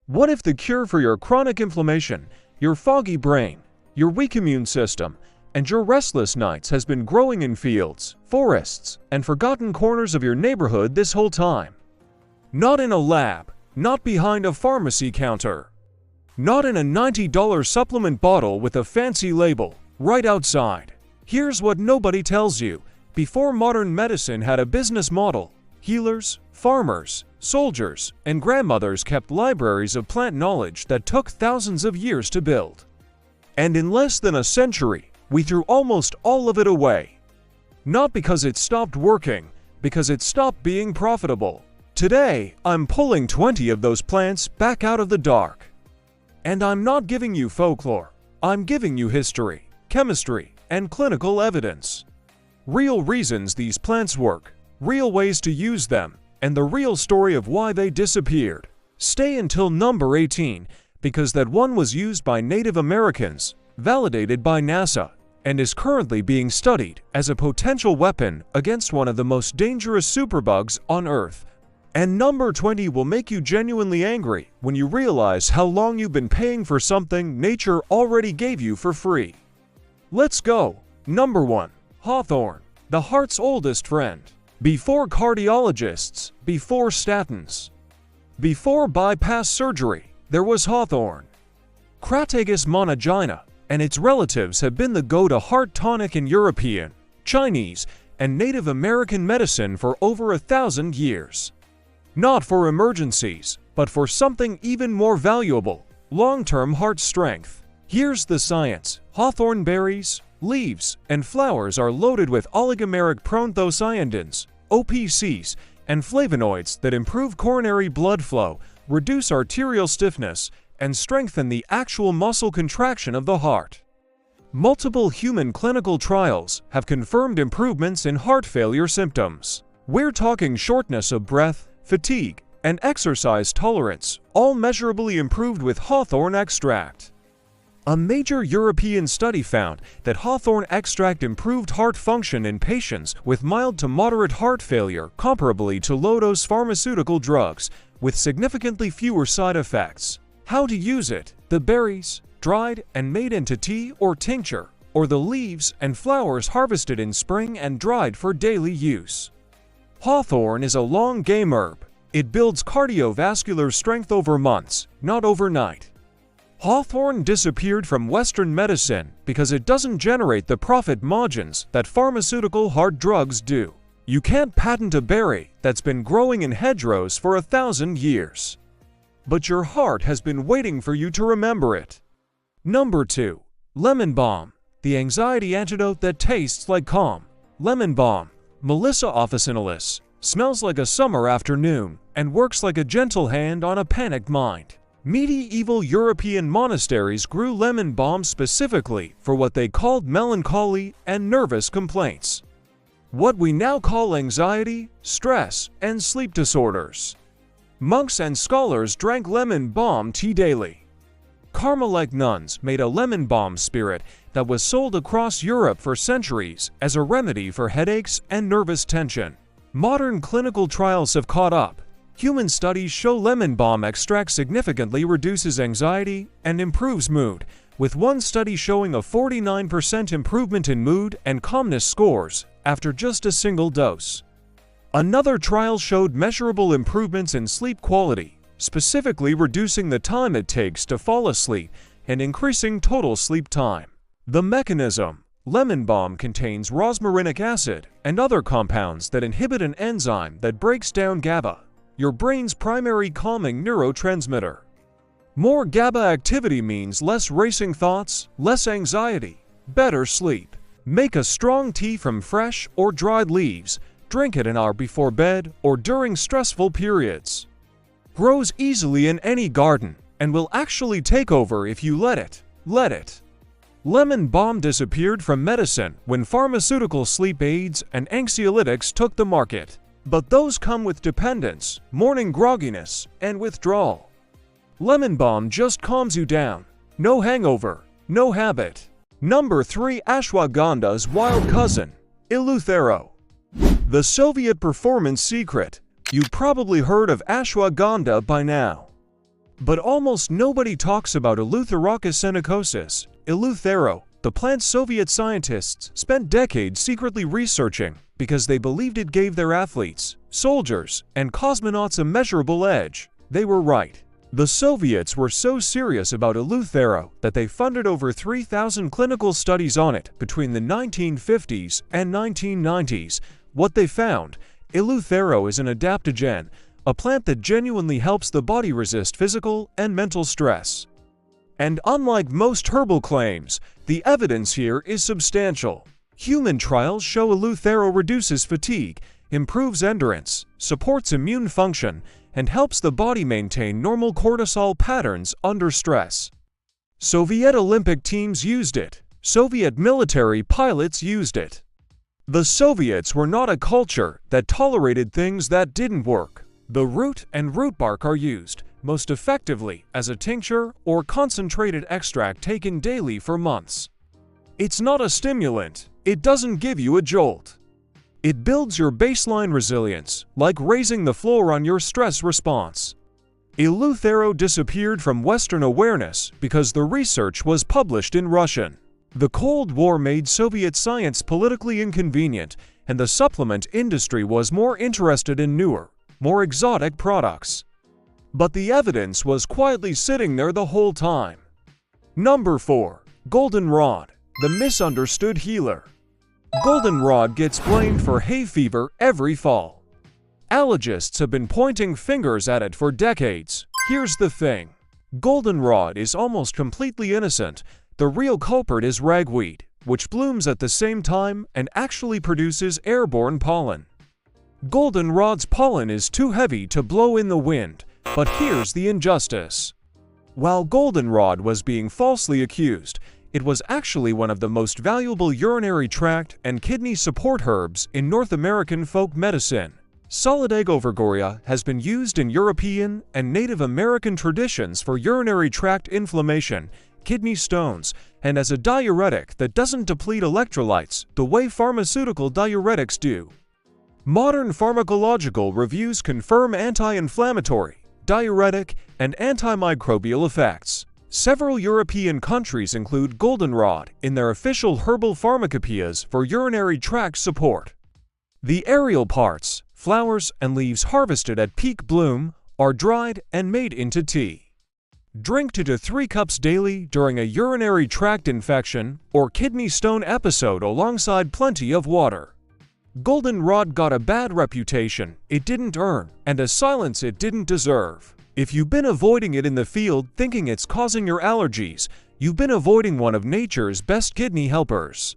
What if the cure for your chronic inflammation, your foggy brain, your weak immune system, and your restless nights has been growing in fields, forests, and forgotten corners of your neighborhood this whole time? Not in a lab, not behind a pharmacy counter, not in a $90 supplement bottle with a fancy label, right outside. Here's what nobody tells you. Before modern medicine had a business model, healers, farmers, soldiers, and grandmothers kept libraries of plant knowledge that took thousands of years to build. And in less than a century, we threw almost all of it away. Not because it stopped working, because it stopped being profitable. Today, I'm pulling 20 of those plants back out of the dark. And I'm not giving you folklore. I'm giving you history, chemistry, and clinical evidence. Real reasons these plants work, real ways to use them, and the real story of why they disappeared. Stay until number 18, because that one was used by Native Americans, validated by NASA, and is currently being studied as a potential weapon against one of the most dangerous superbugs on Earth. And number 20 will make you genuinely angry when you realize how long you've been paying for something nature already gave you for free. Let's go. Number 1. Hawthorn, the heart's oldest friend. Before cardiologists, before statins, before bypass surgery, there was hawthorn. Crataegus monogyna and its relatives have been the go-to heart tonic in European, Chinese, and Native American medicine for over 1,000 years. Not for emergencies, but for something even more valuable, long-term heart strength. Here's the science. Hawthorn berries, leaves, and flowers are loaded with oligomeric proanthocyanidins, OPCs, and flavonoids that improve coronary blood flow, reduce arterial stiffness, and strengthen the actual muscle contraction of the heart. Multiple human clinical trials have confirmed improvements in heart failure symptoms. We're talking shortness of breath, fatigue, and exercise tolerance, all measurably improved with hawthorn extract. A major European study found that hawthorn extract improved heart function in patients with mild to moderate heart failure comparably to low-dose pharmaceutical drugs, with significantly fewer side effects. How to use it? The berries, dried and made into tea or tincture, or the leaves and flowers harvested in spring and dried for daily use. Hawthorn is a long-game herb. It builds cardiovascular strength over months, not overnight. Hawthorn disappeared from Western medicine because it doesn't generate the profit margins that pharmaceutical hard drugs do. You can't patent a berry that's been growing in hedgerows for 1,000 years. But your heart has been waiting for you to remember it. Number 2. Lemon balm, the anxiety antidote that tastes like calm. Lemon balm, Melissa officinalis, smells like a summer afternoon and works like a gentle hand on a panicked mind. Medieval European monasteries grew lemon balm specifically for what they called melancholy and nervous complaints, what we now call anxiety, stress, and sleep disorders. Monks and scholars drank lemon balm tea daily. Carmelite nuns made a lemon balm spirit that was sold across Europe for centuries as a remedy for headaches and nervous tension. Modern clinical trials have caught up. Human studies show lemon balm extract significantly reduces anxiety and improves mood, with one study showing a 49% improvement in mood and calmness scores after just a single dose. Another trial showed measurable improvements in sleep quality, specifically reducing the time it takes to fall asleep and increasing total sleep time. The mechanism: lemon balm contains rosmarinic acid and other compounds that inhibit an enzyme that breaks down GABA, your brain's primary calming neurotransmitter. More GABA activity means less racing thoughts, less anxiety, better sleep. Make a strong tea from fresh or dried leaves. Drink it an hour before bed or during stressful periods. Grows easily in any garden and will actually take over if you let it. Lemon balm disappeared from medicine when pharmaceutical sleep aids and anxiolytics took the market. But those come with dependence, morning grogginess, and withdrawal. Lemon balm just calms you down. No hangover, no habit. Number 3. Ashwagandha's wild cousin, Eleuthero. The Soviet performance secret. You've probably heard of ashwagandha by now. But almost nobody talks about Eleutherococcus senocosis. Eleuthero, the plant Soviet scientists spent decades secretly researching because they believed it gave their athletes, soldiers, and cosmonauts a measurable edge. They were right. The Soviets were so serious about Eleuthero that they funded over 3,000 clinical studies on it between the 1950s and 1990s. What they found: Eleuthero is an adaptogen, a plant that genuinely helps the body resist physical and mental stress. And unlike most herbal claims, the evidence here is substantial. Human trials show Eleuthero reduces fatigue, improves endurance, supports immune function, and helps the body maintain normal cortisol patterns under stress. Soviet Olympic teams used it. Soviet military pilots used it. The Soviets were not a culture that tolerated things that didn't work. The root and root bark are used, most effectively as a tincture or concentrated extract taken daily for months. It's not a stimulant. It doesn't give you a jolt. It builds your baseline resilience, like raising the floor on your stress response. Eleuthero disappeared from Western awareness because the research was published in Russian. The Cold War made Soviet science politically inconvenient, and the supplement industry was more interested in newer, more exotic products. But the evidence was quietly sitting there the whole time. Number 4. Goldenrod, the misunderstood healer. Goldenrod gets blamed for hay fever every fall. Allergists have been pointing fingers at it for decades. Here's the thing: goldenrod is almost completely innocent. The real culprit is ragweed, which blooms at the same time and actually produces airborne pollen. Goldenrod's pollen is too heavy to blow in the wind, but here's the injustice. While goldenrod was being falsely accused, it was actually one of the most valuable urinary tract and kidney support herbs in North American folk medicine. Solidago virgoria has been used in European and Native American traditions for urinary tract inflammation, kidney stones, and as a diuretic that doesn't deplete electrolytes the way pharmaceutical diuretics do. Modern pharmacological reviews confirm anti-inflammatory, diuretic, and antimicrobial effects. Several European countries include goldenrod in their official herbal pharmacopoeias for urinary tract support. The aerial parts, flowers, and leaves harvested at peak bloom are dried and made into tea. Drink 2 to 3 cups daily during a urinary tract infection or kidney stone episode alongside plenty of water. Goldenrod got a bad reputation it didn't earn and a silence it didn't deserve. If you've been avoiding it in the field thinking it's causing your allergies, you've been avoiding one of nature's best kidney helpers.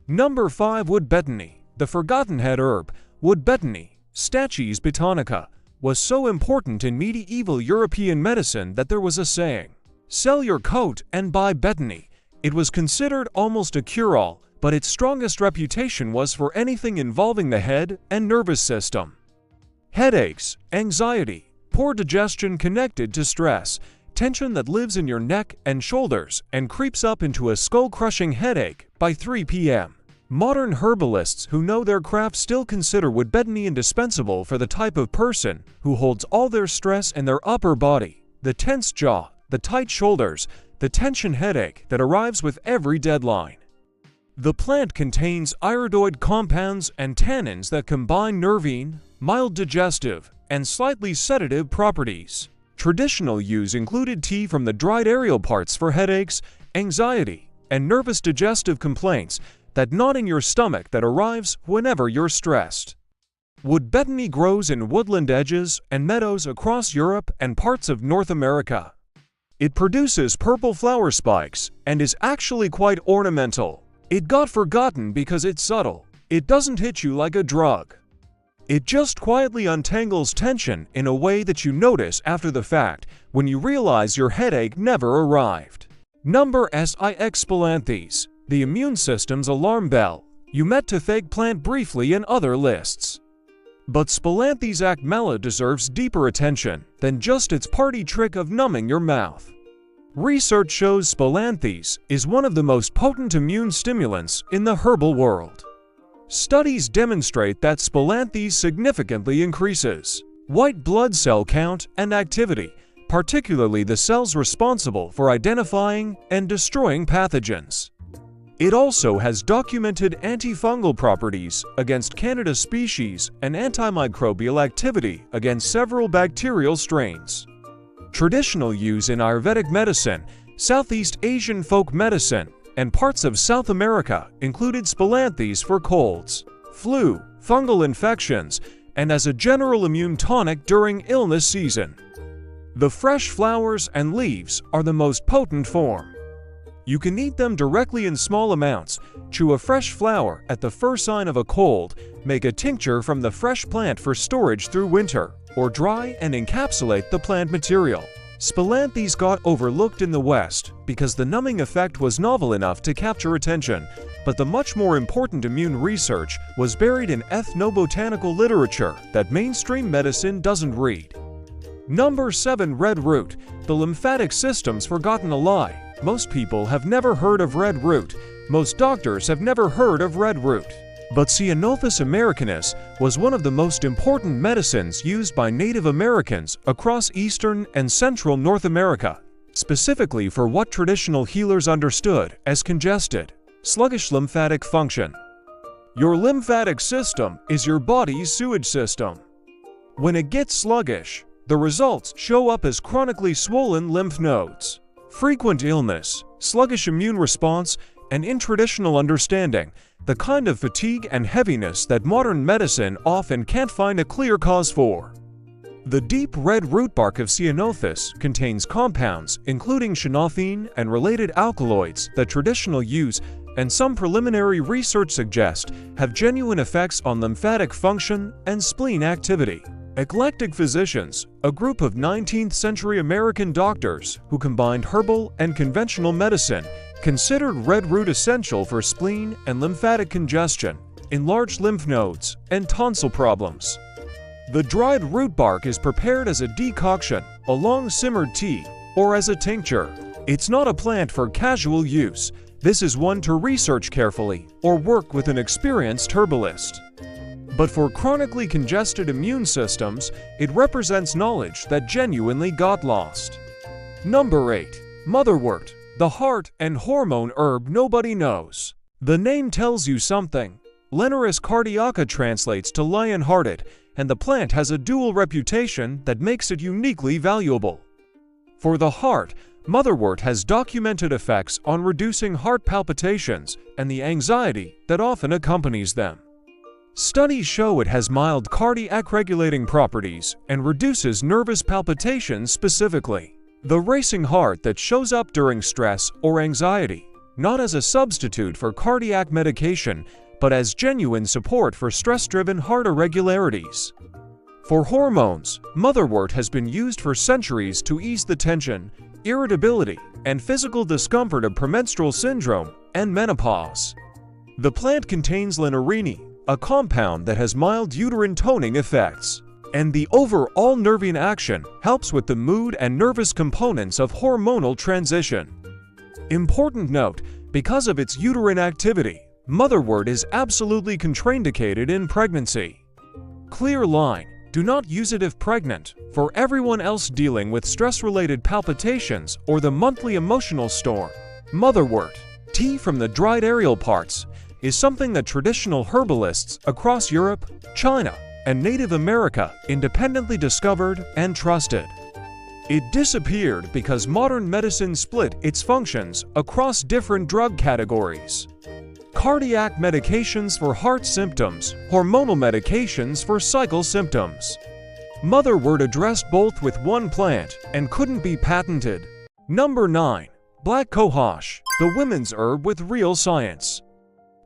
Number 5. Wood betony, the forgotten head herb. Wood betony, Stachys botanica, was so important in medieval European medicine that there was a saying, "Sell your coat and buy betony." It was considered almost a cure-all, but its strongest reputation was for anything involving the head and nervous system. Headaches, anxiety, poor digestion connected to stress, tension that lives in your neck and shoulders and creeps up into a skull-crushing headache by 3 p.m. Modern herbalists who know their craft still consider wood betony indispensable for the type of person who holds all their stress in their upper body, the tense jaw, the tight shoulders, the tension headache that arrives with every deadline. The plant contains iridoid compounds and tannins that combine nervine, mild digestive, and slightly sedative properties. Traditional use included tea from the dried aerial parts for headaches, anxiety, and nervous digestive complaints, that knot in your stomach that arrives whenever you're stressed. Wood betony grows in woodland edges and meadows across Europe and parts of North America. It produces purple flower spikes and is actually quite ornamental. It got forgotten because it's subtle. It doesn't hit you like a drug. It just quietly untangles tension in a way that you notice after the fact when you realize your headache never arrived. Number 6. Spilanthes, the immune system's alarm bell. You met to thank plant briefly in other lists. But Spilanthes acmella deserves deeper attention than just its party trick of numbing your mouth. Research shows Spilanthes is one of the most potent immune stimulants in the herbal world. Studies demonstrate that Spilanthes significantly increases white blood cell count and activity, particularly the cells responsible for identifying and destroying pathogens. It also has documented antifungal properties against Candida species and antimicrobial activity against several bacterial strains. Traditional use in Ayurvedic medicine, Southeast Asian folk medicine, and parts of South America included spilanthes for colds, flu, fungal infections, and as a general immune tonic during illness season. The fresh flowers and leaves are the most potent form. You can eat them directly in small amounts, chew a fresh flower at the first sign of a cold, make a tincture from the fresh plant for storage through winter, or dry and encapsulate the plant material. Spilanthes got overlooked in the West because the numbing effect was novel enough to capture attention, but the much more important immune research was buried in ethnobotanical literature that mainstream medicine doesn't read. Number 7. Red root, the lymphatic system's forgotten a lie. Most people have never heard of red root. Most doctors have never heard of red root. But Ceanothus americanus was one of the most important medicines used by Native Americans across eastern and central North America, specifically for what traditional healers understood as congested, sluggish lymphatic function. Your lymphatic system is your body's sewage system. When it gets sluggish, the results show up as chronically swollen lymph nodes, frequent illness, sluggish immune response, and in traditional understanding, the kind of fatigue and heaviness that modern medicine often can't find a clear cause for. The deep red root bark of Ceanothus contains compounds including xanthine and related alkaloids that traditional use and some preliminary research suggest have genuine effects on lymphatic function and spleen activity. Eclectic physicians, a group of 19th century American doctors who combined herbal and conventional medicine, considered red root essential for spleen and lymphatic congestion, enlarged lymph nodes, and tonsil problems. The dried root bark is prepared as a decoction, a long simmered tea, or as a tincture. It's not a plant for casual use. This is one to research carefully or work with an experienced herbalist. But for chronically congested immune systems, it represents knowledge that genuinely got lost. Number 8. Motherwort, the heart and hormone herb nobody knows. The name tells you something. Lenaris cardiaca translates to lion-hearted, and the plant has a dual reputation that makes it uniquely valuable. For the heart, motherwort has documented effects on reducing heart palpitations and the anxiety that often accompanies them. Studies show it has mild cardiac regulating properties and reduces nervous palpitations specifically. The racing heart that shows up during stress or anxiety, not as a substitute for cardiac medication, but as genuine support for stress-driven heart irregularities. For hormones, motherwort has been used for centuries to ease the tension, irritability, and physical discomfort of premenstrual syndrome and menopause. The plant contains linearini, a compound that has mild uterine toning effects, and the overall nervine action helps with the mood and nervous components of hormonal transition. Important note, because of its uterine activity, motherwort is absolutely contraindicated in pregnancy. Clear line, do not use it if pregnant. For everyone else dealing with stress-related palpitations or the monthly emotional storm, motherwort, tea from the dried aerial parts, is something that traditional herbalists across Europe, China, and Native America independently discovered and trusted. It disappeared because modern medicine split its functions across different drug categories. Cardiac medications for heart symptoms, hormonal medications for cycle symptoms. Motherwort addressed both with one plant and couldn't be patented. Number 9. Black cohosh, the women's herb with real science.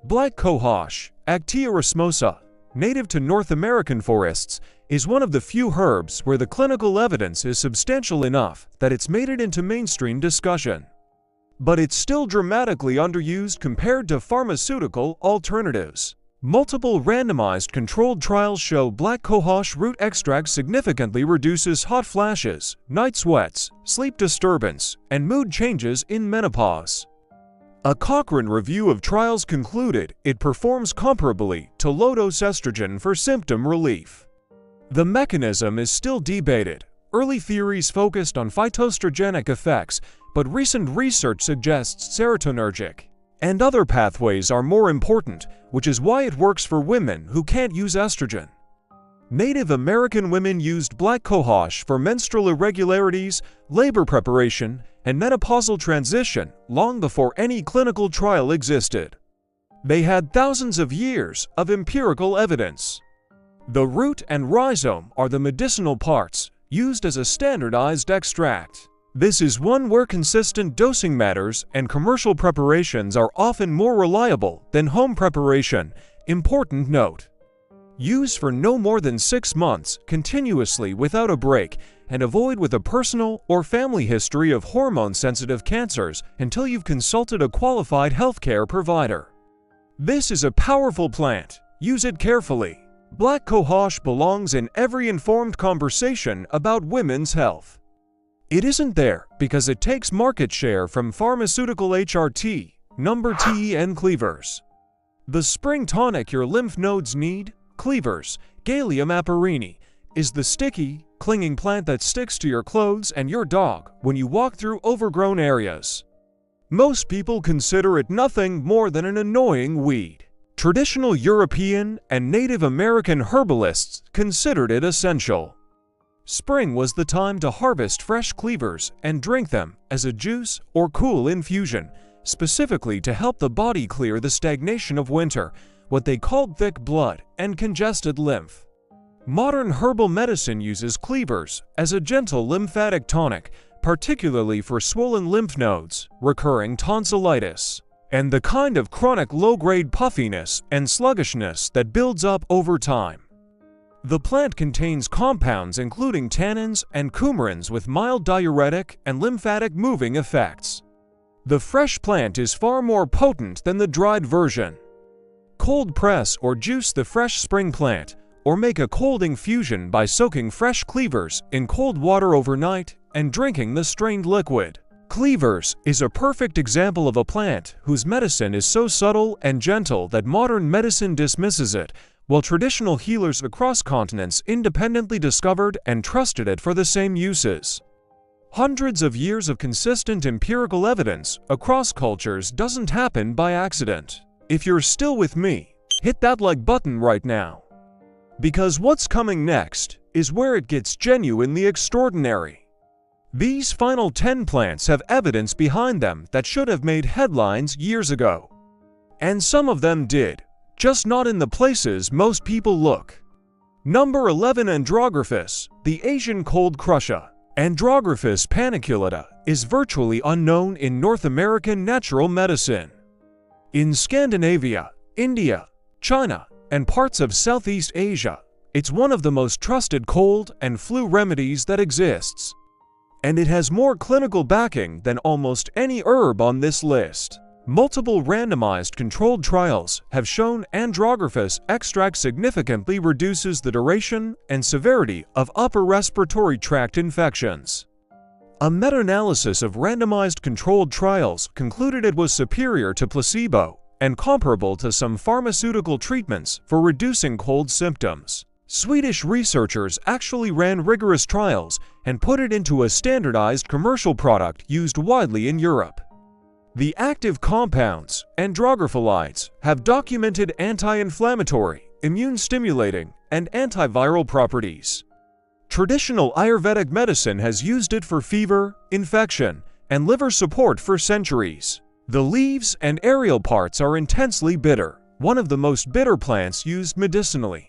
Black cohosh, Actaea rasmosa, native to North American forests, is one of the few herbs where the clinical evidence is substantial enough that it's made it into mainstream discussion. But it's still dramatically underused compared to pharmaceutical alternatives. Multiple randomized controlled trials show black cohosh root extract significantly reduces hot flashes, night sweats, sleep disturbance, and mood changes in menopause. A Cochrane review of trials concluded it performs comparably to low-dose estrogen for symptom relief. The mechanism is still debated. Early theories focused on phytoestrogenic effects, but recent research suggests serotonergic and other pathways are more important, which is why it works for women who can't use estrogen. Native American women used black cohosh for menstrual irregularities, labor preparation, and menopausal transition long before any clinical trial existed. They had thousands of years of empirical evidence. The root and rhizome are the medicinal parts, used as a standardized extract. This is one where consistent dosing matters and commercial preparations are often more reliable than home preparation. Important note: use for no more than 6 months continuously without a break, and avoid with a personal or family history of hormone-sensitive cancers until you've consulted a qualified healthcare provider. This is a powerful plant. Use it carefully. Black cohosh belongs in every informed conversation about women's health. It isn't there because it takes market share from pharmaceutical HRT, TEN cleavers. The spring tonic your lymph nodes need, cleavers, Galium apirini, is the sticky, clinging plant that sticks to your clothes and your dog when you walk through overgrown areas. Most people consider it nothing more than an annoying weed. Traditional European and Native American herbalists considered it essential. Spring was the time to harvest fresh cleavers and drink them as a juice or cool infusion, specifically to help the body clear the stagnation of winter, what they called thick blood and congested lymph. Modern herbal medicine uses cleavers as a gentle lymphatic tonic, particularly for swollen lymph nodes, recurring tonsillitis, and the kind of chronic low-grade puffiness and sluggishness that builds up over time. The plant contains compounds including tannins and coumarins with mild diuretic and lymphatic moving effects. The fresh plant is far more potent than the dried version. Cold press or juice the fresh spring plant, or make a cold infusion by soaking fresh cleavers in cold water overnight and drinking the strained liquid. Cleavers is a perfect example of a plant whose medicine is so subtle and gentle that modern medicine dismisses it, while traditional healers across continents independently discovered and trusted it for the same uses. Hundreds of years of consistent empirical evidence across cultures doesn't happen by accident. If you're still with me, hit that like button right now. Because what's coming next is where it gets genuinely extraordinary. These final 10 plants have evidence behind them that should have made headlines years ago. And some of them did. Just not in the places most people look. Number 11. Andrographis, the Asian cold crusher. Andrographis paniculata is virtually unknown in North American natural medicine. In Scandinavia, India, China, and parts of Southeast Asia, it's one of the most trusted cold and flu remedies that exists. And it has more clinical backing than almost any herb on this list. Multiple randomized controlled trials have shown Andrographis extract significantly reduces the duration and severity of upper respiratory tract infections. A meta-analysis of randomized controlled trials concluded it was superior to placebo and comparable to some pharmaceutical treatments for reducing cold symptoms. Swedish researchers actually ran rigorous trials and put it into a standardized commercial product used widely in Europe. The active compounds, andrographolides, have documented anti-inflammatory, immune-stimulating, and antiviral properties. Traditional Ayurvedic medicine has used it for fever, infection, and liver support for centuries. The leaves and aerial parts are intensely bitter, one of the most bitter plants used medicinally.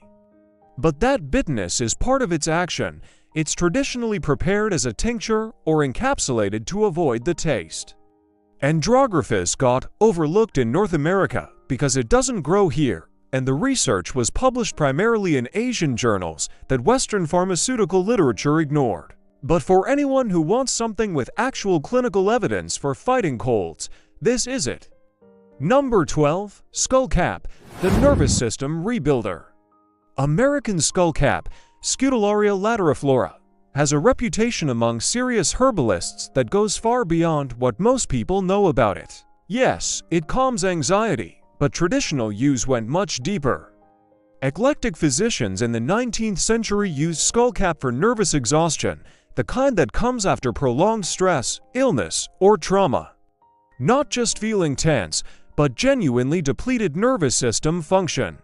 But that bitterness is part of its action. It's traditionally prepared as a tincture or encapsulated to avoid the taste. Andrographis got overlooked in North America because it doesn't grow here, and the research was published primarily in Asian journals that Western pharmaceutical literature ignored. But for anyone who wants something with actual clinical evidence for fighting colds, this is it. Number 12. Skullcap, the nervous system rebuilder. American skullcap, Scutellaria lateriflora, has a reputation among serious herbalists that goes far beyond what most people know about it. Yes, it calms anxiety, but traditional use went much deeper. Eclectic physicians in the 19th century used skullcap for nervous exhaustion, the kind that comes after prolonged stress, illness, or trauma. Not just feeling tense, but genuinely depleted nervous system function.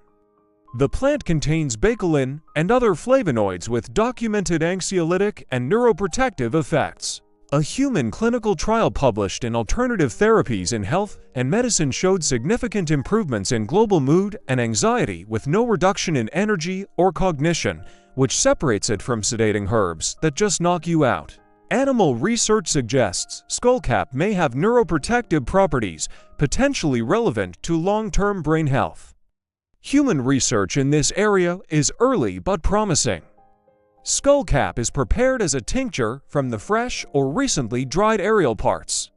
The plant contains baecolin and other flavonoids with documented anxiolytic and neuroprotective effects. A human clinical trial published in Alternative Therapies in Health and Medicine showed significant improvements in global mood and anxiety with no reduction in energy or cognition, which separates it from sedating herbs that just knock you out. Animal research suggests skullcap may have neuroprotective properties potentially relevant to long-term brain health. Human research in this area is early but promising. Skullcap is prepared as a tincture from the fresh or recently dried aerial parts.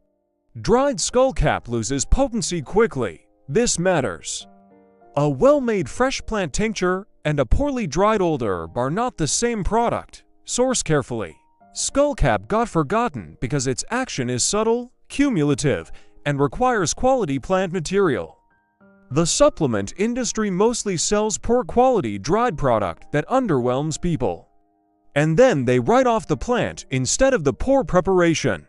Dried skullcap loses potency quickly. This matters. A well-made fresh plant tincture and a poorly dried old herb are not the same product. Source carefully. Skullcap got forgotten because its action is subtle, cumulative, and requires quality plant material. The supplement industry mostly sells poor quality dried product that underwhelms people. And then they write off the plant instead of the poor preparation.